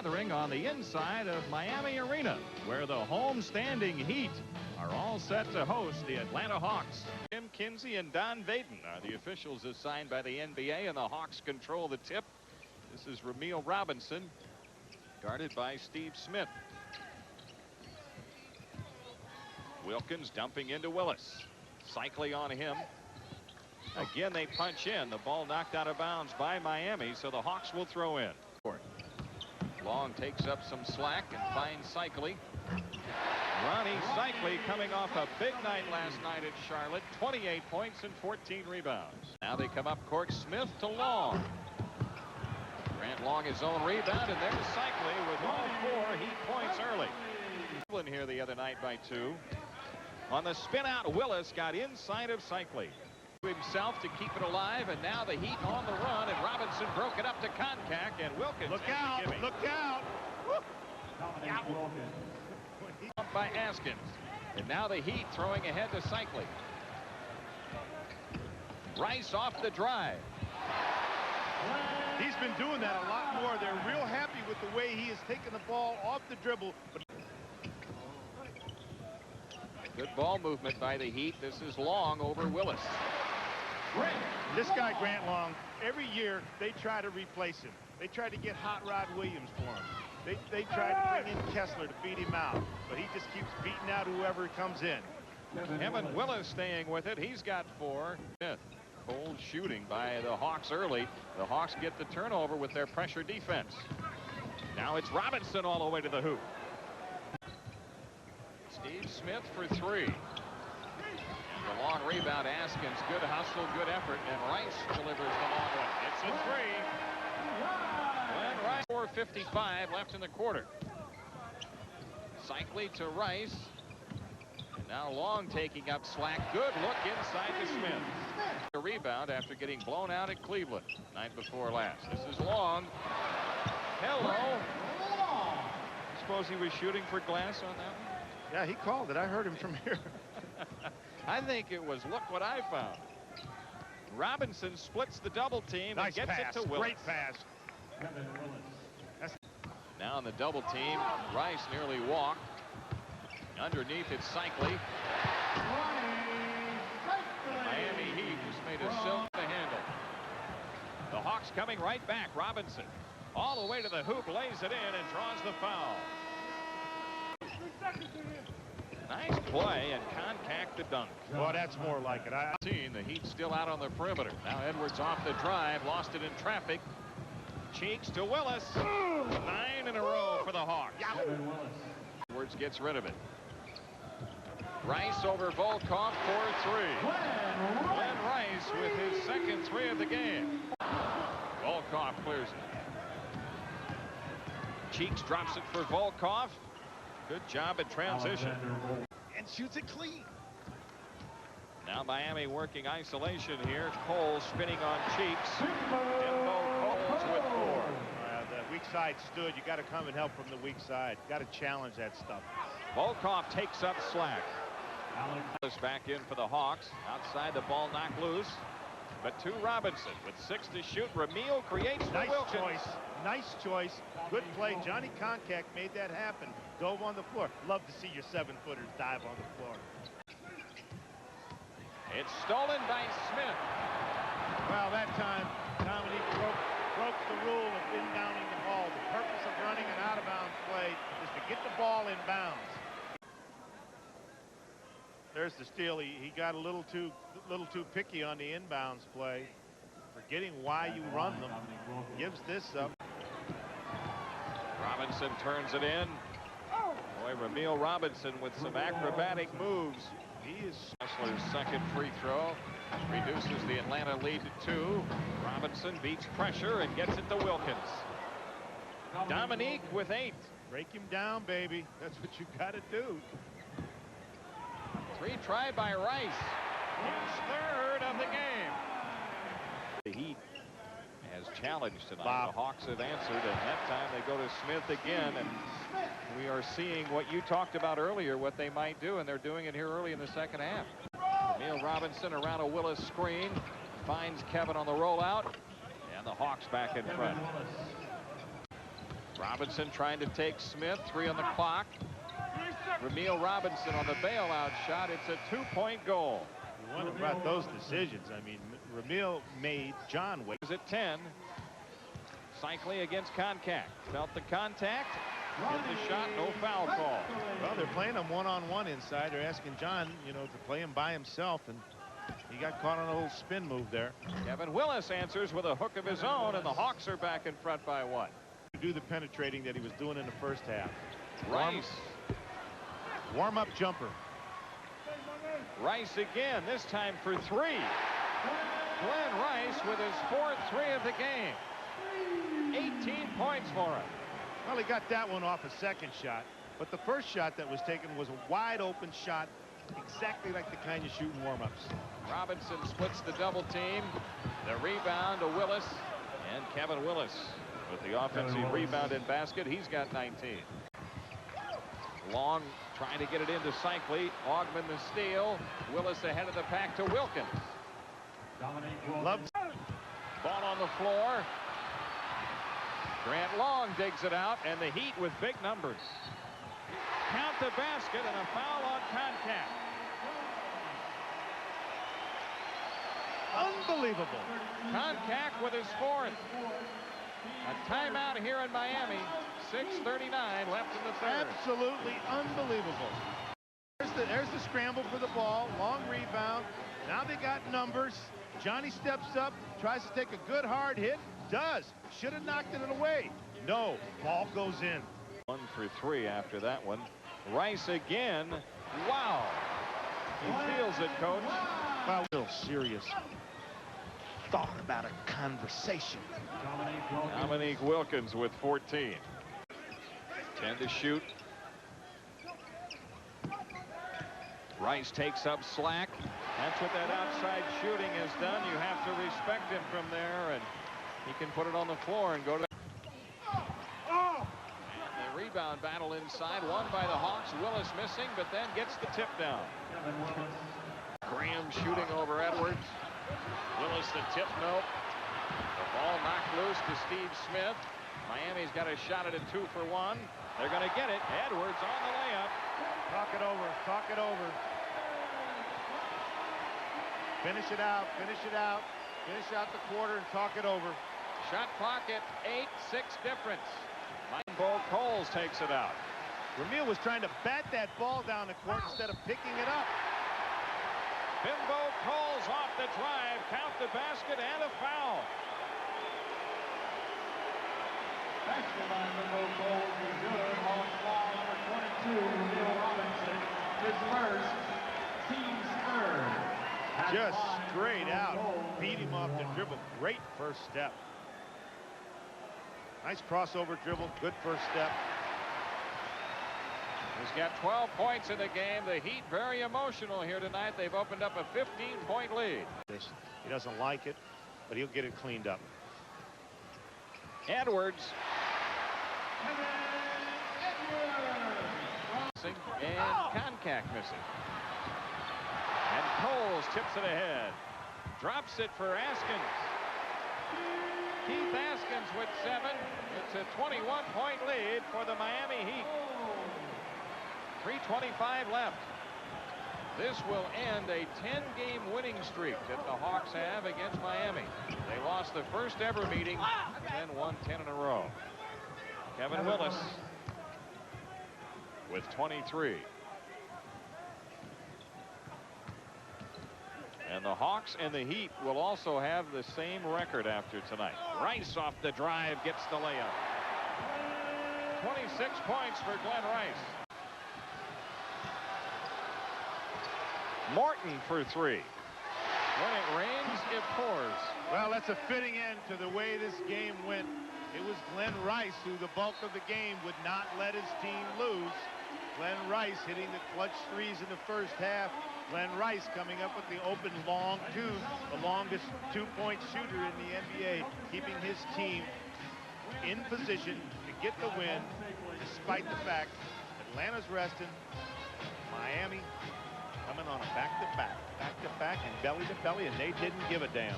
gathering on the inside of Miami Arena, where the home-standing Heat are all set to host the Atlanta Hawks. Jim Kinsey and Don Vaden are the officials assigned by the NBA, and the Hawks control the tip. This is Ramil Robinson, guarded by Steve Smith. Wilkins dumping into Willis. Cycling on him. Again, they punch in. The ball knocked out of bounds by Miami, so the Hawks will throw in. Long takes up some slack and finds Cycli. Ronnie Cycli coming off a big night last night at Charlotte. 28 points and 14 rebounds. Now they come up court. Smith to Long. Grant Long his own rebound, and there's Cycli with all 4 Heat points early. Cleveland here the other night by 2. On the spin out, Willis got inside of Cycli himself to keep it alive, and now the Heat on the run, and Robinson broke it up to Koncak, and Wilkins. Look out! Look out! Up by Askins, and now the Heat throwing ahead to Cycli. Rice off the drive. He's been doing that a lot more. They're real happy with the way he has taken the ball off the dribble. Good ball movement by the Heat. This is Long over Willis. This guy, Grant Long, every year they try to replace him. They try to get Hot Rod Williams for him. They try to bring in Kessler to beat him out, but he just keeps beating out whoever comes in. Evan Willis staying with it. He's got 4. Cold shooting by the Hawks early. The Hawks get the turnover with their pressure defense. Now it's Robinson all the way to the hoop. Steve Smith for 3. The long rebound, Askins. Good hustle, good effort, and Rice delivers the long one. It's a 3. Glenn Rice. 4:55 left in the quarter. Cycli to Rice. And now Long taking up slack. Good look inside to Smith. A rebound after getting blown out at Cleveland night before last. This is Long. Hello. Suppose he was shooting for glass on that one? Yeah, he called it. I heard him from here. I think it was look what I found. Robinson splits the double team and gets it to Willis. Great pass. Now in the double team, Rice nearly walked. Underneath it's Cycli. Miami Heat just made a silk to handle. The Hawks coming right back. Robinson all the way to the hoop, lays it in and draws the foul. Nice play, and Koncak the dunk. Well, that's more like it. The Heat still out on the perimeter. Now Edwards off the drive, lost it in traffic. Cheeks to Willis. 9 in a row for the Hawks. Edwards gets rid of it. Rice over Volkov for 3. Glenn Rice with his second 3 of the game. Volkov clears it. Cheeks drops it for Volkov. Good job at transition. And shoots it clean. Now Miami working isolation here. Cole spinning on Cheeks. Jimbo Coles with 4. The weak side stood. You got to come and help from the weak side. Got to challenge that stuff. Volkov takes up slack. Alex back in for the Hawks. Outside, the ball knocked loose. But to Robinson with 6 to shoot. Ramil creates for Wilkins. Choice. Nice choice. Good play. Johnny Koncak made that happen. Dove on the floor. Love to see your 7-footers dive on the floor. It's stolen by Smith. Well, that time, Dominique broke the rule of inbounding the ball. The purpose of running an out-of-bounds play is to get the ball in bounds. There's the steal. He got a little too picky on the inbounds play, forgetting why you run them. Gives this up. Robinson turns it in. Boy, Ramil Robinson with some acrobatic moves. He is Kessler's second free throw. Reduces the Atlanta lead to 2. Robinson beats pressure and gets it to Wilkins. Dominique with 8. Break him down, baby. That's what you got to do. 3 tried by Rice. His 3rd of the game. The Heat has challenged tonight. Bob. The Hawks have answered, and that time they go to Smith again, and we are seeing what you talked about earlier, what they might do, and they're doing it here early in the second half. Ramil Robinson around a Willis screen, finds Kevin on the rollout, and the Hawks back in front. Robinson trying to take Smith. 3 on the clock. Ramil Robinson on the bailout shot. It's a 2-point goal. You wonder about those decisions. I mean, Ramil made John wait. Is at 10. Cycling against Concact. Felt the contact. Hit the shot. No foul call. Well, they're playing him one-on-one inside. They're asking John, you know, to play him by himself, and he got caught on a little spin move there. Kevin Willis answers with a hook of his own, and the Hawks are back in front by 1. To do the penetrating that he was doing in the first half. Rice. Warm-up jumper. Rice again, this time for 3. Glenn Rice with his 4th 3 of the game. 18 points for him. Well, he got that one off a second shot, but the first shot that was taken was a wide open shot, exactly like the kind you shoot in warm-ups. Robinson splits the double team. The rebound to Willis, and Kevin Willis with the offensive rebound and basket. He's got 19. Long trying to get it into Cycli. Augman the steal. Willis ahead of the pack to Wilkins. Love. Ball on the floor. Grant Long digs it out, and the Heat with big numbers. Count the basket and a foul on Concact. Unbelievable. Concact with his 4th. A timeout here in Miami. 6:39 left in the 3rd. Absolutely unbelievable. There's the scramble for the ball. Long rebound. Now they got numbers. Johnny steps up, tries to take a good hard hit. Does. Should have knocked it away. No. Ball goes in. 1 for 3 after that one. Rice again. Wow. He feels it, Coach. Well, real serious thought about a conversation. Dominique Wilkins with 14. 10 to shoot. Rice takes up slack. That's what that outside shooting has done. You have to respect him from there, and he can put it on the floor and go to. And the rebound battle inside, won by the Hawks. Willis missing, but then gets the tip down. Graham shooting over Edwards. Willis the tip, nope. The ball knocked loose to Steve Smith. Miami's got a shot at it 2 for 1. They're going to get it. Edwards on the layup. Talk it over. Talk it over. Finish it out. Finish it out. Finish out the quarter and talk it over. Shot clock at 8-6 difference. Bo Coles takes it out. Ramil was trying to bat that ball down the court instead of picking it up. Bimbo Coles off the drive. Count the basket and a foul. Basket by Bimbo Coles is good. On foul number 22, Ramil Robinson. His first, team's third. Just straight out. Beat him off the dribble. Great first step. Nice crossover dribble. Good first step. He's got 12 points in the game. The Heat very emotional here tonight. They've opened up a 15-point lead. He doesn't like it, but he'll get it cleaned up. Edwards. And Concact missing. And Coles tips it ahead. Drops it for Askins. Keith Askins with 7. It's a 21-point lead for the Miami Heat. 3:25 left. This will end a 10-game winning streak that the Hawks have against Miami. They lost the first ever meeting, then won 10 in a row. Kevin Willis with 23. And the Hawks and the Heat will also have the same record after tonight. Rice off the drive gets the layup. 26 points for Glenn Rice. Morton for 3. When it rains, it pours. Well, that's a fitting end to the way this game went. It was Glenn Rice who the bulk of the game would not let his team lose. Glenn Rice hitting the clutch threes in the first half. Glenn Rice coming up with the open long two, the longest two-point shooter in the NBA, keeping his team in position to get the win, despite the fact Atlanta's resting, Miami coming on a back-to-back, and belly-to-belly, and they didn't give a damn.